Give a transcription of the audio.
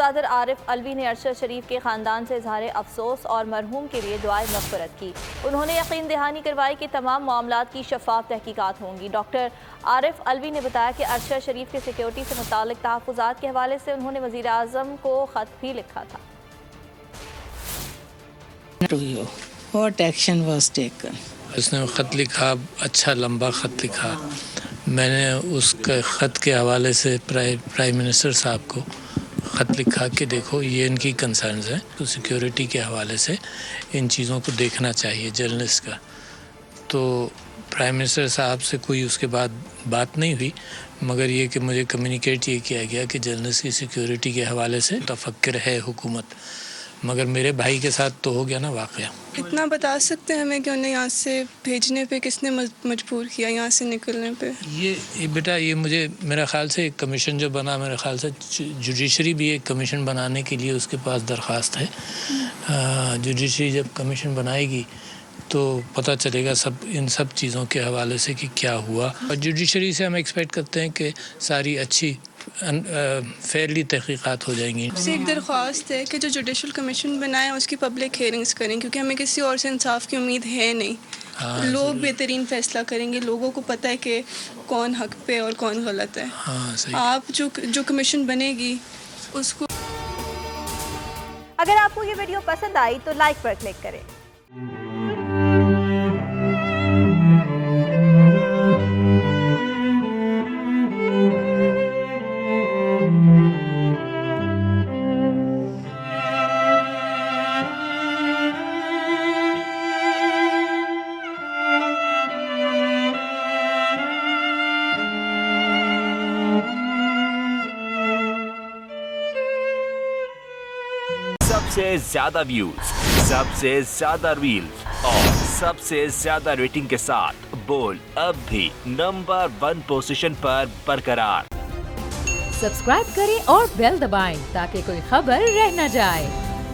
صدر عارف الوی نے ارشد شریف کے خاندان سے اظہار افسوس اور مرحوم کے لیے دعائے مغفرت کی۔ انہوں نے یقین دہانی کروائی کہ تمام معاملات کی شفاف تحقیقات ہوں گی۔ ڈاکٹر عارف الوی نے بتایا کہ ارشد شریف کے سیکیورٹی سے متعلق تحفظات کے حوالے سے انہوں نے وزیر اعظم کو خط بھی لکھا تھا۔ What action was taken? اس نے خط لکھا، اچھا لمبا خط لکھا۔ میں نے اس کے خط کے حوالے سے پرائم منسٹر صاحب کو خط لکھا کہ دیکھو یہ ان کی کنسرنز ہیں، تو سیکیورٹی کے حوالے سے ان چیزوں کو دیکھنا چاہیے جرنلسٹ کا۔ تو پرائم منسٹر صاحب سے کوئی اس کے بعد بات نہیں ہوئی، مگر یہ کہ مجھے کمیونیکیٹ یہ کیا گیا کہ جرنلسٹ کی سیکیورٹی کے حوالے سے تفکر ہے حکومت، مگر میرے بھائی کے ساتھ تو ہو گیا نا واقعہ۔ اتنا بتا سکتے ہیں ہمیں کہ انہیں یہاں سے بھیجنے پہ کس نے مجبور کیا، یہاں سے نکلنے پہ؟ یہ بیٹا یہ مجھے میرا خیال سے ایک کمیشن جو بنا، میرے خیال سے جوڈیشری بھی ایک کمیشن بنانے کے لیے اس کے پاس درخواست ہے۔ جوڈیشری جب کمیشن بنائے گی تو پتہ چلے گا ان سب چیزوں کے حوالے سے کہ کیا ہوا، اور جوڈیشری سے ہم ایکسپیکٹ کرتے ہیں کہ ساری اچھی فیئرلی تحقیقات ہو جائیں گی۔ سے ایک درخواست ہے کہ جو جوڈیشل کمیشن بنائے اس کی پبلک ہیئرنگز کریں، کیونکہ ہمیں کسی اور سے انصاف کی امید ہے نہیں۔ لوگ بہترین فیصلہ کریں گے، لوگوں کو پتہ ہے کہ کون حق پہ اور کون غلط ہے۔ آپ جو کمیشن بنے گی اس کو۔ اگر آپ کو یہ ویڈیو پسند آئی تو لائک پر کلک کریں۔ سب سے زیادہ ویوز، سب سے زیادہ ریلز اور سب سے زیادہ ریٹنگ کے ساتھ بولڈ اب بھی نمبر 1 پوزیشن پر برقرار۔ سبسکرائب کریں اور بیل دبائیں تاکہ کوئی خبر رہ نہ جائے۔